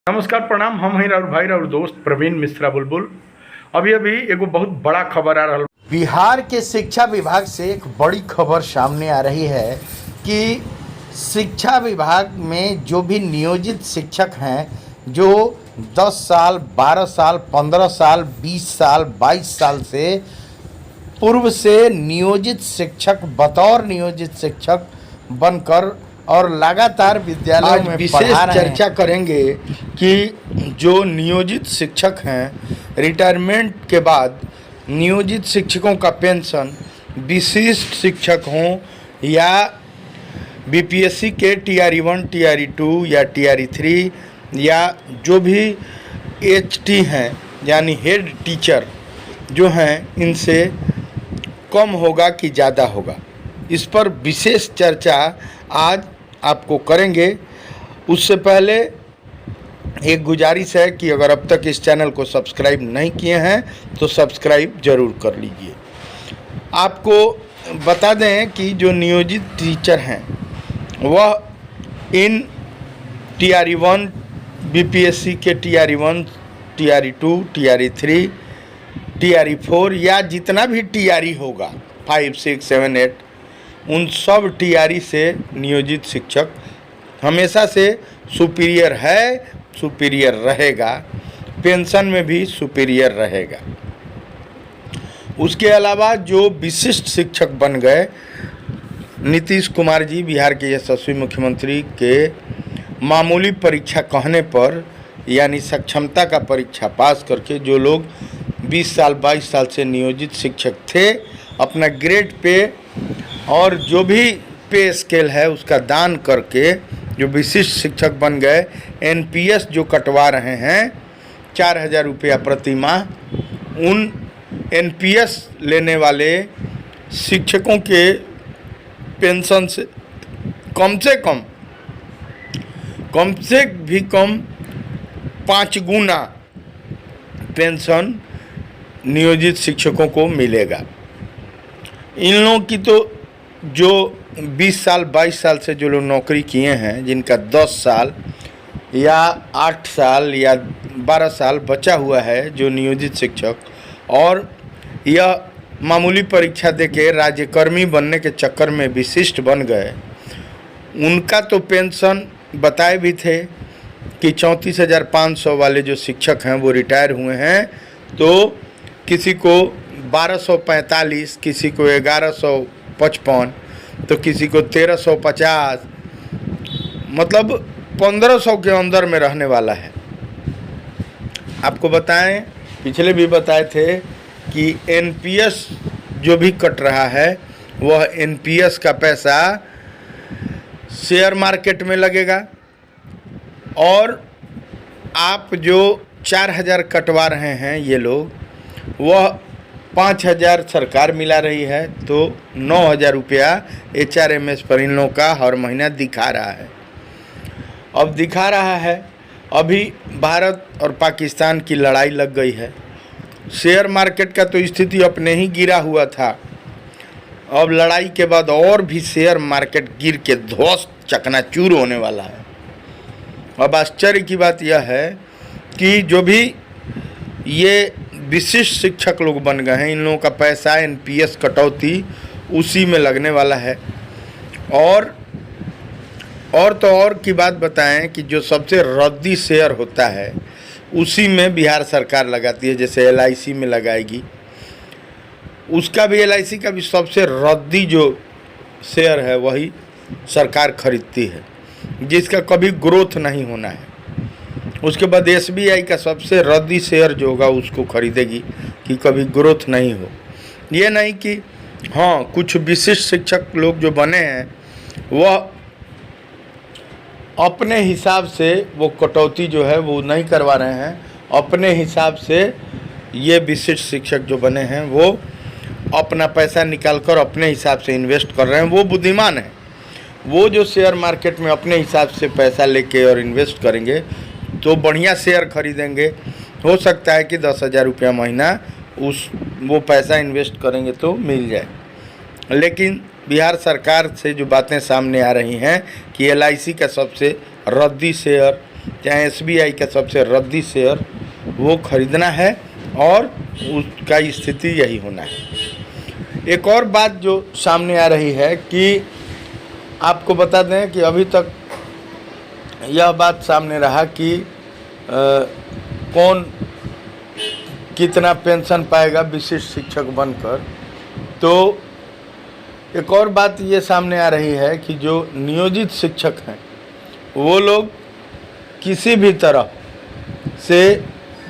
नमस्कार प्रणाम। हम हैं राउर भाई और दोस्त प्रवीण मिश्रा बुलबुल। अभी एगो बहुत बड़ा खबर आ रहा। बिहार के शिक्षा विभाग से एक बड़ी खबर सामने आ रही है कि शिक्षा विभाग में जो भी नियोजित शिक्षक हैं, जो 10 साल, 12 साल, 15 साल, 20 साल, 22 साल से पूर्व से नियोजित शिक्षक, बतौर नियोजित शिक्षक बनकर और लगातार विद्यालयों में पढ़ा रहे हैं। चर्चा करेंगे कि जो नियोजित शिक्षक हैं, रिटायरमेंट के बाद नियोजित शिक्षकों का पेंशन विशिष्ट शिक्षक हों या बीपीएससी के टीआरई 1, टीआरई 2 या टीआरई 3 या जो भी एचटी हैं यानी हेड टीचर जो हैं, इनसे कम होगा कि ज़्यादा होगा, इस पर विशेष चर्चा आज आपको करेंगे। उससे पहले एक गुजारिश है कि अगर अब तक इस चैनल को सब्सक्राइब नहीं किए हैं तो सब्सक्राइब ज़रूर कर लीजिए। आपको बता दें कि जो नियोजित टीचर हैं वह इन टीआरई 1, बीपीएससी के टीआरई 1, टीआरई 2, टीआरई 3, टीआरई 4 या जितना भी टीआरई होगा 5, 6, 7, 8, उन सब टीआरई से नियोजित शिक्षक हमेशा से सुपीरियर है, सुपीरियर रहेगा, पेंशन में भी सुपीरियर रहेगा। उसके अलावा जो विशिष्ट शिक्षक बन गए, नीतीश कुमार जी बिहार के यशस्वी मुख्यमंत्री के मामूली परीक्षा कहने पर यानी सक्षमता का परीक्षा पास करके जो लोग 20 साल 22 साल से नियोजित शिक्षक थे, अपना ग्रेड पे और जो भी पे स्केल है उसका दान करके जो विशिष्ट शिक्षक बन गए, एनपीएस जो कटवा रहे हैं 4000 रुपया प्रति माह, उन एनपीएस लेने वाले शिक्षकों के पेंशन से कम 5 गुना पेंशन नियोजित शिक्षकों को मिलेगा। इन लोगों की तो जो 20 साल 22 साल से जो लोग नौकरी किए हैं, जिनका 10 साल या 8 साल या 12 साल बचा हुआ है जो नियोजित शिक्षक, और यह मामूली परीक्षा देके राज्यकर्मी बनने के चक्कर में विशिष्ट बन गए, उनका तो पेंशन बताए भी थे कि 34,500 वाले जो शिक्षक हैं वो रिटायर हुए हैं, तो किसी को 1245, किसी को 1155, तो किसी को 1350, मतलब 1500 के अंदर में रहने वाला है। आपको बताएं, पिछले भी बताए थे कि एनपीएस जो भी कट रहा है वह एनपीएस का पैसा शेयर मार्केट में लगेगा, और आप जो 4000 कटवा रहे हैं ये लोग, वह 5000 सरकार मिला रही है, तो 9000 रुपया एचआरएमएस पर इन लोगों का हर महीना दिखा रहा है। अब दिखा रहा है, अभी भारत और पाकिस्तान की लड़ाई लग गई है, शेयर मार्केट का तो स्थिति अपने ही गिरा हुआ था, अब लड़ाई के बाद और भी शेयर मार्केट गिर के ध्वस्त चकनाचूर होने वाला है। अब आश्चर्य की बात यह है कि जो भी ये विशिष्ट शिक्षक लोग बन गए हैं, इन लोगों का पैसा एनपीएस कटौती उसी में लगने वाला है। और तो और की बात बताएं कि जो सबसे रद्दी शेयर होता है उसी में बिहार सरकार लगाती है, जैसे एलआईसी में लगाएगी, उसका भी एलआईसी का भी सबसे रद्दी जो शेयर है वही सरकार खरीदती है, जिसका कभी ग्रोथ नहीं होना है। उसके बाद एसबीआई का सबसे रद्दी शेयर जो होगा उसको खरीदेगी कि कभी ग्रोथ नहीं हो। ये नहीं कि हाँ, कुछ विशिष्ट शिक्षक लोग जो बने हैं वह अपने हिसाब से वो कटौती जो है वो नहीं करवा रहे हैं, अपने हिसाब से ये विशिष्ट शिक्षक जो बने हैं वो अपना पैसा निकाल कर अपने हिसाब से इन्वेस्ट कर रहे हैं, वो बुद्धिमान है। वो जो शेयर मार्केट में अपने हिसाब से पैसा लेके और इन्वेस्ट करेंगे तो बढ़िया शेयर खरीदेंगे, हो सकता है कि 10,000 रुपया महीना वो पैसा इन्वेस्ट करेंगे तो मिल जाए। लेकिन बिहार सरकार से जो बातें सामने आ रही हैं कि एलआईसी का सबसे रद्दी शेयर चाहे SBI का सबसे रद्दी शेयर वो खरीदना है और उसका स्थिति यही होना है। एक और बात जो सामने आ रही है कि आपको बता दें कि अभी तक यह बात सामने रहा कि कौन कितना पेंशन पाएगा विशिष्ट शिक्षक बनकर। तो एक और बात ये सामने आ रही है कि जो नियोजित शिक्षक हैं वो लोग किसी भी तरह से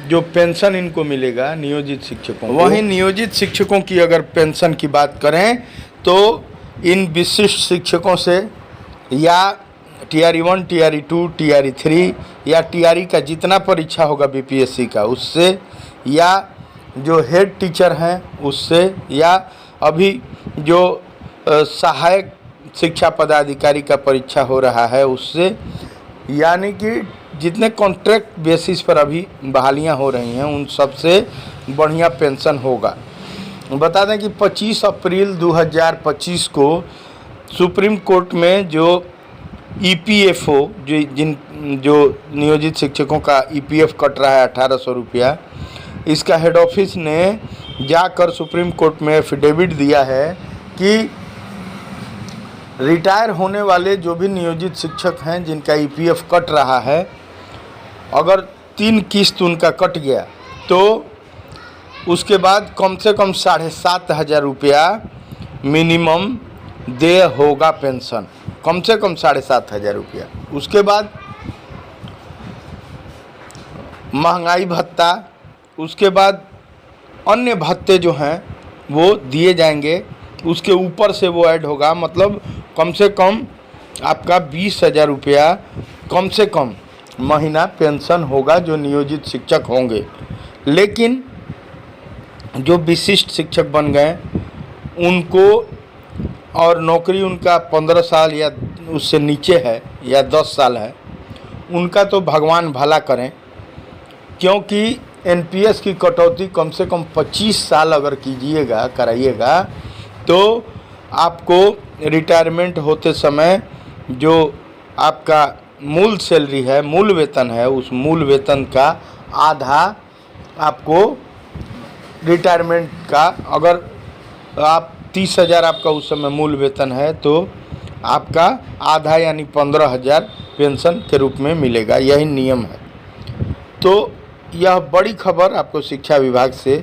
जो पेंशन इनको मिलेगा नियोजित शिक्षकों को, वहीं नियोजित शिक्षकों की अगर पेंशन की बात करें तो इन विशिष्ट शिक्षकों से या TRE 1, TRE 2, TRE 3 या TRE का जितना परीक्षा होगा BPSC का उससे, या जो हेड टीचर हैं उससे, या अभी जो सहायक शिक्षा पदाधिकारी का परीक्षा हो रहा है उससे, यानी कि जितने कॉन्ट्रैक्ट बेसिस पर अभी बहालियां हो रही हैं उन सब से बढ़िया पेंशन होगा। बता दें कि 25 अप्रैल 2025 को सुप्रीम कोर्ट में जो EPFO जो नियोजित शिक्षकों का EPF कट रहा है 1800 रुपया, इसका हेड ऑफिस ने जाकर सुप्रीम कोर्ट में एफिडेविट दिया है कि रिटायर होने वाले जो भी नियोजित शिक्षक हैं जिनका EPF कट रहा है, अगर 3 किस्त उनका कट गया तो उसके बाद कम से कम 7,500 रुपया मिनिमम दे होगा पेंशन, कम से कम 7,500 रुपया। उसके बाद महंगाई भत्ता, उसके बाद अन्य भत्ते जो हैं वो दिए जाएंगे, उसके ऊपर से वो ऐड होगा, मतलब कम से कम आपका 20,000 रुपया कम से कम महीना पेंशन होगा जो नियोजित शिक्षक होंगे। लेकिन जो विशिष्ट शिक्षक बन गए उनको और नौकरी उनका 15 साल या उससे नीचे है या 10 साल है, उनका तो भगवान भला करें, क्योंकि NPS की कटौती कम से कम 25 साल अगर कराइएगा तो आपको रिटायरमेंट होते समय जो आपका मूल सैलरी है, मूल वेतन है, उस मूल वेतन का आधा आपको रिटायरमेंट का, अगर आप 30,000 आपका उस समय मूल वेतन है तो आपका आधा यानी 15,000 पेंशन के रूप में मिलेगा। यही नियम है। तो यह बड़ी खबर आपको शिक्षा विभाग से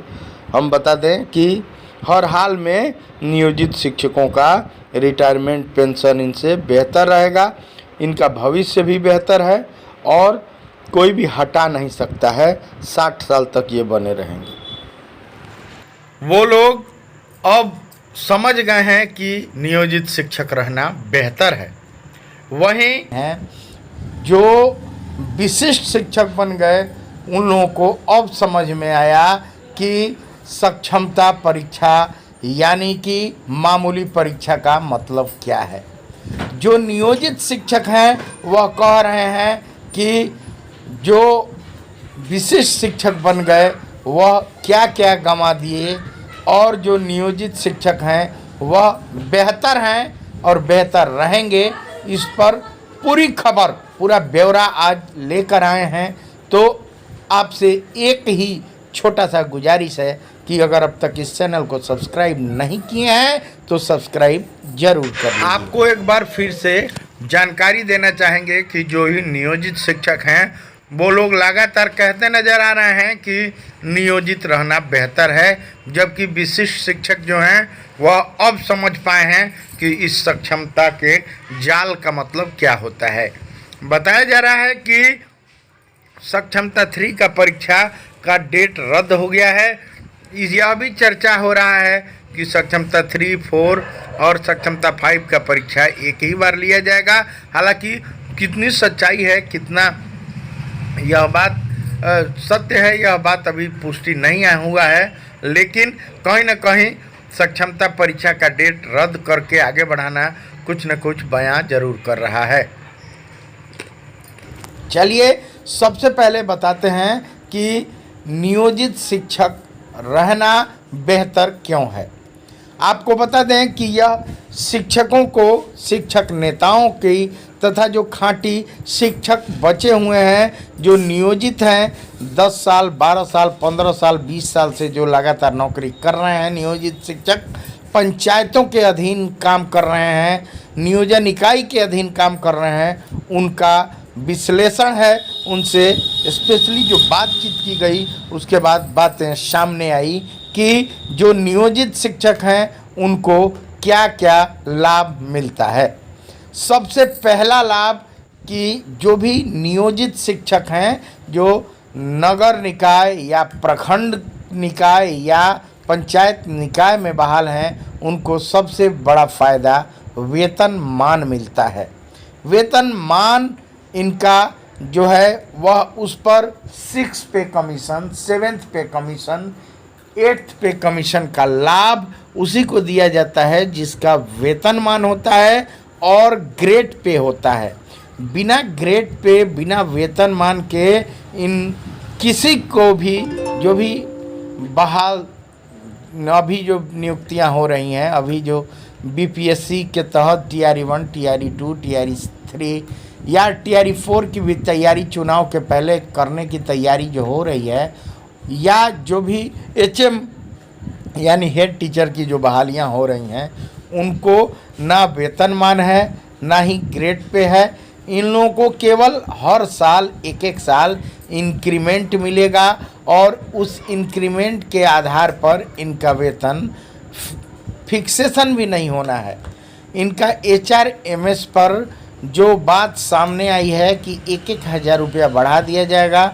हम बता दें कि हर हाल में नियोजित शिक्षकों का रिटायरमेंट पेंशन इनसे बेहतर रहेगा, इनका भविष्य भी बेहतर है और कोई भी हटा नहीं सकता है, 60 साल तक ये बने रहेंगे। वो लोग अब समझ गए हैं कि नियोजित शिक्षक रहना बेहतर है। वहीं हैं जो विशिष्ट शिक्षक बन गए उन लोगों को अब समझ में आया कि सक्षमता परीक्षा यानी कि मामूली परीक्षा का मतलब क्या है। जो नियोजित शिक्षक हैं वह कह रहे हैं कि जो विशिष्ट शिक्षक बन गए वह क्या क्या गंवा दिए, और जो नियोजित शिक्षक हैं वह बेहतर हैं और बेहतर रहेंगे। इस पर पूरी खबर, पूरा ब्यौरा आज लेकर आए हैं। तो आपसे एक ही छोटा सा गुजारिश है कि अगर अब तक इस चैनल को सब्सक्राइब नहीं किए हैं तो सब्सक्राइब जरूर करें। आपको एक बार फिर से जानकारी देना चाहेंगे कि जो ही नियोजित शिक्षक हैं वो लोग लगातार कहते नज़र आ रहे हैं कि नियोजित रहना बेहतर है, जबकि विशिष्ट शिक्षक जो हैं वह अब समझ पाए हैं कि इस सक्षमता के जाल का मतलब क्या होता है। बताया जा रहा है कि सक्षमता 3 का परीक्षा का डेट रद्द हो गया है। यह भी चर्चा हो रहा है कि सक्षमता 3, 4 और सक्षमता 5 का परीक्षा एक ही बार लिया जाएगा। हालांकि कितनी सच्चाई है, कितना यह बात सत्य है, यह बात अभी पुष्टि नहीं हुआ है, लेकिन कहीं न कहीं सक्षमता परीक्षा का डेट रद्द करके आगे बढ़ाना कुछ न कुछ बयां जरूर कर रहा है। चलिए सबसे पहले बताते हैं कि नियोजित शिक्षक रहना बेहतर क्यों है। आपको बता दें कि यह शिक्षकों को, शिक्षक नेताओं की तथा जो खांटी शिक्षक बचे हुए हैं, जो नियोजित हैं 10 साल, 12 साल, 15 साल, 20 साल से जो लगातार नौकरी कर रहे हैं, नियोजित शिक्षक पंचायतों के अधीन काम कर रहे हैं, नियोजन इकाई के अधीन काम कर रहे हैं, उनका विश्लेषण है। उनसे स्पेशली जो बातचीत की गई, उसके बाद बातें सामने आई कि जो नियोजित शिक्षक हैं उनको क्या क्या लाभ मिलता है। सबसे पहला लाभ कि जो भी नियोजित शिक्षक हैं, जो नगर निकाय या प्रखंड निकाय या पंचायत निकाय में बहाल हैं, उनको सबसे बड़ा फ़ायदा वेतनमान मिलता है। वेतनमान इनका जो है वह उस पर 6 पे कमीशन, 7th पे कमीशन, 8th पे कमीशन का लाभ उसी को दिया जाता है जिसका वेतनमान होता है और ग्रेड पे होता है। बिना ग्रेड पे, बिना वेतनमान के इन किसी को भी जो भी बहाल अभी जो नियुक्तियां हो रही हैं, अभी जो बीपीएससी के तहत टीआरई 1, टीआरई 2, टीआरई 3 या टीआरई 4 की भी तैयारी चुनाव के पहले करने की तैयारी जो हो रही है, या जो भी एचएम यानी हेड टीचर की जो बहालियां हो रही हैं, उनको ना वेतनमान है ना ही ग्रेड पे है। इन लोगों को केवल हर साल 1-1 साल इंक्रीमेंट मिलेगा और उस इंक्रीमेंट के आधार पर इनका वेतन फिक्सेशन भी नहीं होना है। इनका HRMS पर जो बात सामने आई है कि 1-1 हज़ार रुपया बढ़ा दिया जाएगा,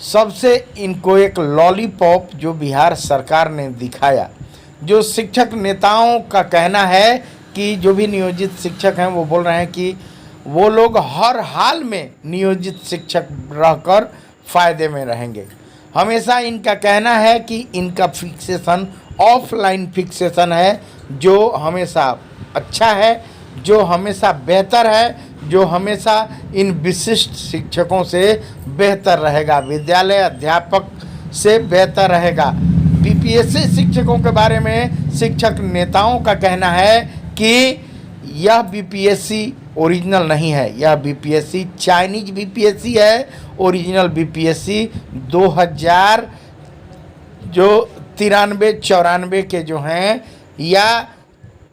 सबसे इनको एक लॉलीपॉप जो बिहार सरकार ने दिखाया। जो शिक्षक नेताओं का कहना है कि जो भी नियोजित शिक्षक हैं वो बोल रहे हैं कि वो लोग हर हाल में नियोजित शिक्षक रहकर फ़ायदे में रहेंगे। हमेशा इनका कहना है कि इनका फिक्सेशन ऑफलाइन फिक्सेशन है, जो हमेशा अच्छा है, जो हमेशा बेहतर है, जो हमेशा इन विशिष्ट शिक्षकों से बेहतर रहेगा, विद्यालय अध्यापक से बेहतर रहेगा। बीपीएससी शिक्षकों के बारे में शिक्षक नेताओं का कहना है कि यह बीपीएससी ओरिजिनल नहीं है, यह बीपीएससी चाइनीज बीपीएससी है। ओरिजिनल बीपीएससी 2000 जो 93-94 के जो हैं या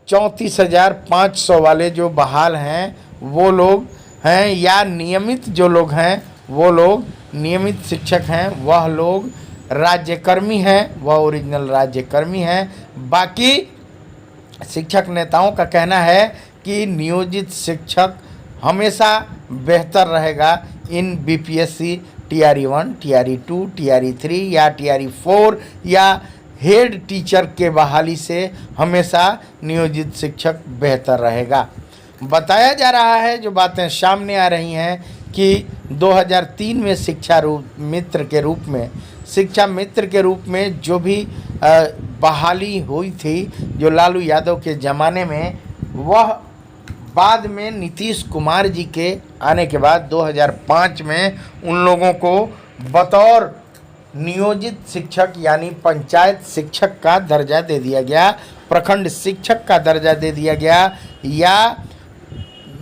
34,500 वाले जो बहाल हैं वो लोग हैं, या नियमित जो लोग हैं वो लोग नियमित शिक्षक हैं, वह लोग राज्यकर्मी हैं, वह ओरिजिनल राज्यकर्मी हैं। बाकी शिक्षक नेताओं का कहना है कि नियोजित शिक्षक हमेशा बेहतर रहेगा इन बीपीएससी टीआरई 1, टीआरई 2, टीआरई 3 या टीआरई 4 या हेड टीचर के बहाली से हमेशा नियोजित शिक्षक बेहतर रहेगा। बताया जा रहा है, जो बातें सामने आ रही हैं कि 2003 में शिक्षा मित्र के रूप में जो भी बहाली हुई थी जो लालू यादव के ज़माने में, वह बाद में नीतीश कुमार जी के आने के बाद 2005 में उन लोगों को बतौर नियोजित शिक्षक यानी पंचायत शिक्षक का दर्जा दे दिया गया, प्रखंड शिक्षक का दर्जा दे दिया गया या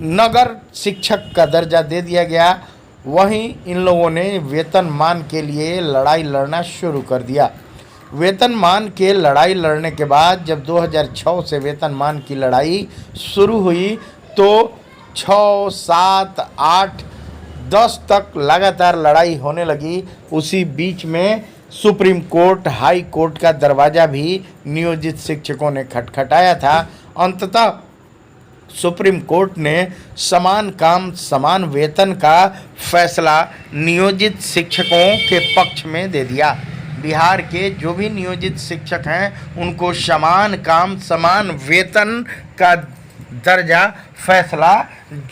नगर शिक्षक का दर्जा दे दिया गया। वहीं इन लोगों ने वेतनमान के लिए लड़ाई लड़ना शुरू कर दिया। वेतनमान के लड़ाई लड़ने के बाद जब 2006 से वेतनमान की लड़ाई शुरू हुई तो 6, 7, 8, 10 तक लगातार लड़ाई होने लगी। उसी बीच में सुप्रीम कोर्ट, हाई कोर्ट का दरवाज़ा भी नियोजित शिक्षकों ने खटखटाया था। अंततः सुप्रीम कोर्ट ने समान काम समान वेतन का फैसला नियोजित शिक्षकों के पक्ष में दे दिया। बिहार के जो भी नियोजित शिक्षक हैं उनको समान काम समान वेतन का दर्जा फैसला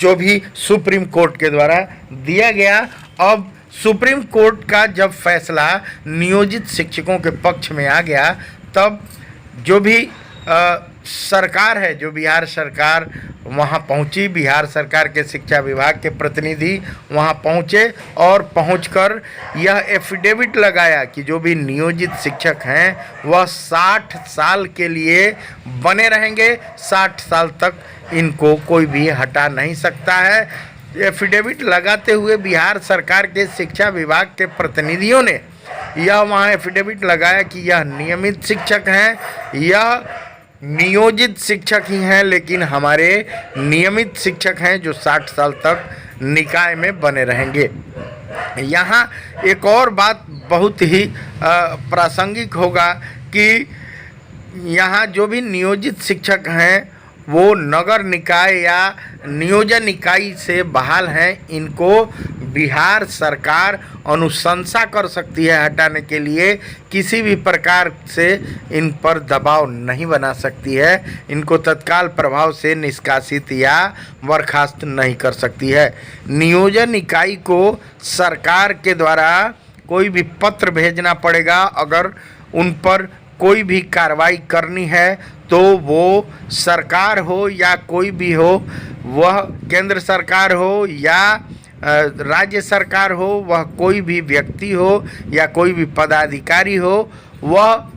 जो भी सुप्रीम कोर्ट के द्वारा दिया गया। अब सुप्रीम कोर्ट का जब फैसला नियोजित शिक्षकों के पक्ष में आ गया, तब जो भी सरकार है, जो बिहार सरकार वहाँ पहुँची, बिहार सरकार के शिक्षा विभाग के प्रतिनिधि वहाँ पहुँचे और पहुँचकर यह एफिडेविट लगाया कि जो भी नियोजित शिक्षक हैं वह 60 साल के लिए बने रहेंगे, 60 साल तक इनको कोई भी हटा नहीं सकता है। एफिडेविट लगाते हुए बिहार सरकार के शिक्षा विभाग के प्रतिनिधियों ने यह वहाँ एफिडेविट लगाया कि यह नियमित शिक्षक हैं, यह नियोजित शिक्षक ही हैं, लेकिन हमारे नियमित शिक्षक हैं जो 60 साल तक निकाय में बने रहेंगे। यहाँ एक और बात बहुत ही प्रासंगिक होगा कि यहाँ जो भी नियोजित शिक्षक हैं वो नगर निकाय या नियोजन इकाई से बहाल हैं, इनको बिहार सरकार अनुशंसा कर सकती है हटाने के लिए, किसी भी प्रकार से इन पर दबाव नहीं बना सकती है, इनको तत्काल प्रभाव से निष्कासित या बर्खास्त नहीं कर सकती है। नियोजन इकाई को सरकार के द्वारा कोई भी पत्र भेजना पड़ेगा, अगर उन पर कोई भी कार्रवाई करनी है तो वो सरकार हो या कोई भी हो, वह केंद्र सरकार हो या राज्य सरकार हो, वह कोई भी व्यक्ति हो या कोई भी पदाधिकारी हो, वह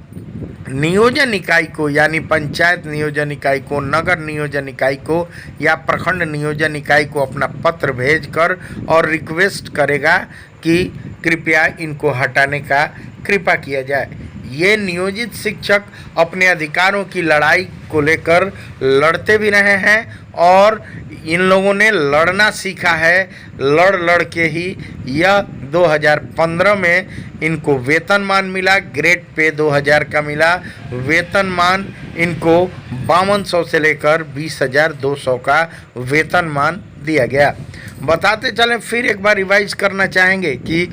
नियोजन इकाई को यानी पंचायत नियोजन इकाई को, नगर नियोजन इकाई को या प्रखंड नियोजन इकाई को अपना पत्र भेजकर और रिक्वेस्ट करेगा कि कृपया इनको हटाने का कृपा किया जाए। ये नियोजित शिक्षक अपने अधिकारों की लड़ाई को लेकर लड़ते भी रहे हैं और इन लोगों ने लड़ना सीखा है। लड़ के ही यह 2015 में इनको वेतनमान मिला, ग्रेड पे 2000 का मिला, वेतनमान इनको 5200 से लेकर 20,200 का वेतनमान दिया गया। बताते चलें, फिर एक बार रिवाइज करना चाहेंगे कि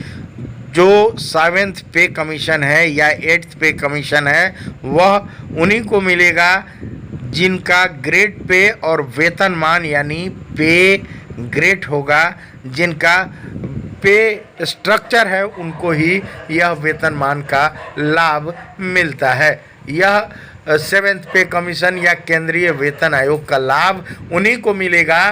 जो 7th पे कमीशन है या 8th पे कमीशन है वह उन्हीं को मिलेगा जिनका ग्रेड पे और वेतनमान यानी पे ग्रेड होगा, जिनका पे स्ट्रक्चर है उनको ही यह वेतनमान का लाभ मिलता है। यह 7th पे कमीशन या केंद्रीय वेतन आयोग का लाभ उन्हीं को मिलेगा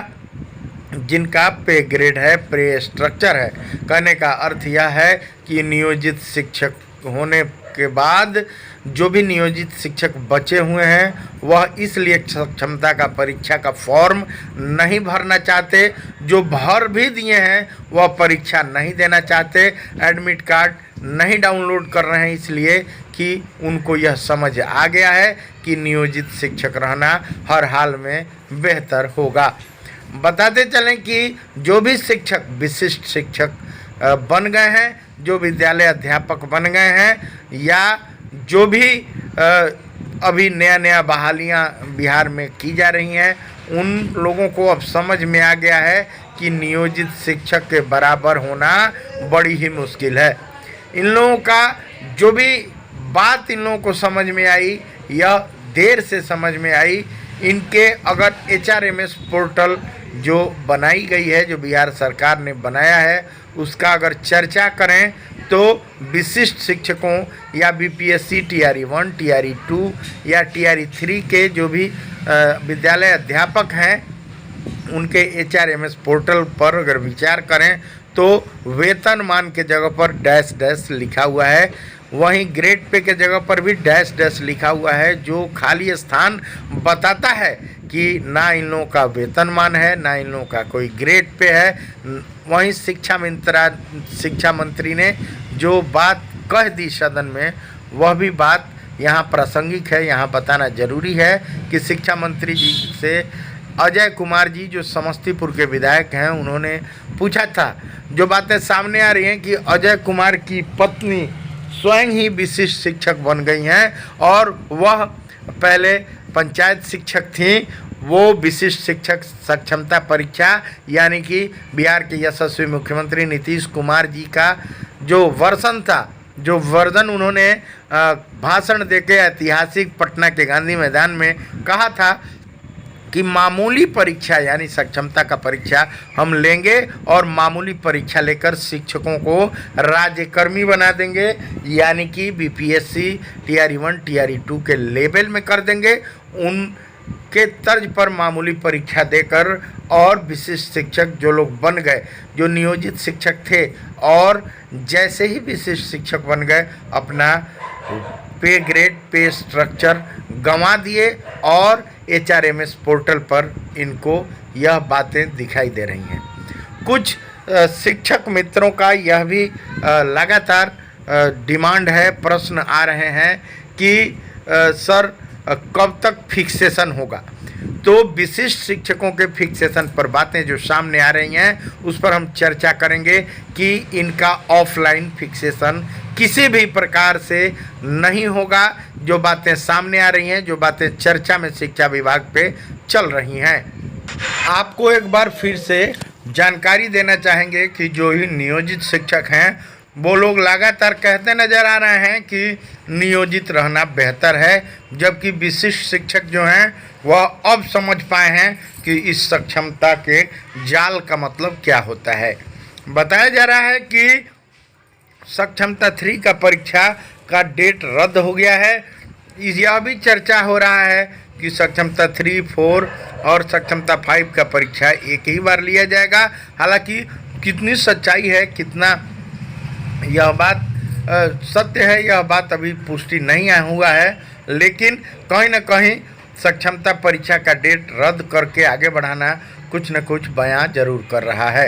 जिनका पे ग्रेड है, पे स्ट्रक्चर है। कहने का अर्थ यह है कि नियोजित शिक्षक होने के बाद जो भी नियोजित शिक्षक बचे हुए हैं वह इसलिए क्षमता का परीक्षा का फॉर्म नहीं भरना चाहते, जो भर भी दिए हैं वह परीक्षा नहीं देना चाहते, एडमिट कार्ड नहीं डाउनलोड कर रहे हैं, इसलिए कि उनको यह समझ आ गया है कि नियोजित शिक्षक रहना हर हाल में बेहतर होगा। बताते चलें कि जो भी शिक्षक विशिष्ट शिक्षक बन गए हैं, जो विद्यालय अध्यापक बन गए हैं या जो भी अभी नया बहालियां बिहार में की जा रही हैं, उन लोगों को अब समझ में आ गया है कि नियोजित शिक्षक के बराबर होना बड़ी ही मुश्किल है। इन लोगों का जो भी बात इन लोगों को समझ में आई, यह देर से समझ में आई। इनके अगर HRMS पोर्टल जो बनाई गई है, जो बिहार सरकार ने बनाया है, उसका अगर चर्चा करें तो विशिष्ट शिक्षकों या BPSC TRE 1, TRE 2 या TRE 3 के जो भी विद्यालय अध्यापक हैं उनके HRMS पोर्टल पर अगर विचार करें तो वेतनमान के जगह पर डैश डैश लिखा हुआ है, वहीं ग्रेड पे के जगह पर भी डैश डैश लिखा हुआ है, जो खाली स्थान बताता है कि ना इन लोगों का वेतनमान है, ना इन लोगों का कोई ग्रेड पे है। वहीं शिक्षा मंत्री ने जो बात कह दी सदन में, वह भी बात यहाँ प्रासंगिक है। यहाँ बताना जरूरी है कि शिक्षा मंत्री जी से अजय कुमार जी जो समस्तीपुर के विधायक हैं, उन्होंने पूछा था, जो बातें सामने आ रही हैं कि अजय कुमार की पत्नी स्वयं ही विशिष्ट शिक्षक बन गई हैं और वह पहले पंचायत शिक्षक थी, वो विशिष्ट शिक्षक सक्षमता परीक्षा यानी कि बिहार के यशस्वी मुख्यमंत्री नीतीश कुमार जी का जो वर्षन था, जो वर्जन उन्होंने भाषण देके ऐतिहासिक पटना के गांधी मैदान में कहा था कि मामूली परीक्षा यानी सक्षमता का परीक्षा हम लेंगे और मामूली परीक्षा लेकर शिक्षकों को राज्यकर्मी बना देंगे, यानी कि BPSC TRE 1 TRE 2 के लेवल में कर देंगे। उनके तर्ज पर मामूली परीक्षा देकर और विशिष्ट शिक्षक जो लोग बन गए, जो नियोजित शिक्षक थे और जैसे ही विशिष्ट शिक्षक बन गए, अपना पे ग्रेड पे स्ट्रक्चर गंवा दिए और HRMS पोर्टल पर इनको यह बातें दिखाई दे रही हैं। कुछ शिक्षक मित्रों का यह भी लगातार डिमांड है, प्रश्न आ रहे हैं कि सर कब तक फिक्सेशन होगा। तो विशिष्ट शिक्षकों के फिक्सेशन पर बातें जो सामने आ रही हैं उस पर हम चर्चा करेंगे कि इनका ऑफलाइन फिक्सेशन किसी भी प्रकार से नहीं होगा। जो बातें सामने आ रही हैं, जो बातें चर्चा में शिक्षा विभाग पे चल रही हैं, आपको एक बार फिर से जानकारी देना चाहेंगे कि जो ही नियोजित शिक्षक हैं वो लोग लगातार कहते नज़र आ रहे हैं कि नियोजित रहना बेहतर है, जबकि विशिष्ट शिक्षक जो हैं वह अब समझ पाए हैं कि इस सक्षमता के जाल का मतलब क्या होता है। बताया जा रहा है कि सक्षमता 3 का परीक्षा का डेट रद्द हो गया है। यह भी चर्चा हो रहा है कि सक्षमता 3, 4 और सक्षमता 5 का परीक्षा एक ही बार लिया जाएगा। हालांकि कितनी सच्चाई है, कितना यह बात सत्य है, यह बात अभी पुष्टि नहीं हुआ है, लेकिन कहीं ना कहीं सक्षमता परीक्षा का डेट रद्द करके आगे बढ़ाना कुछ न कुछ बयां जरूर कर रहा है।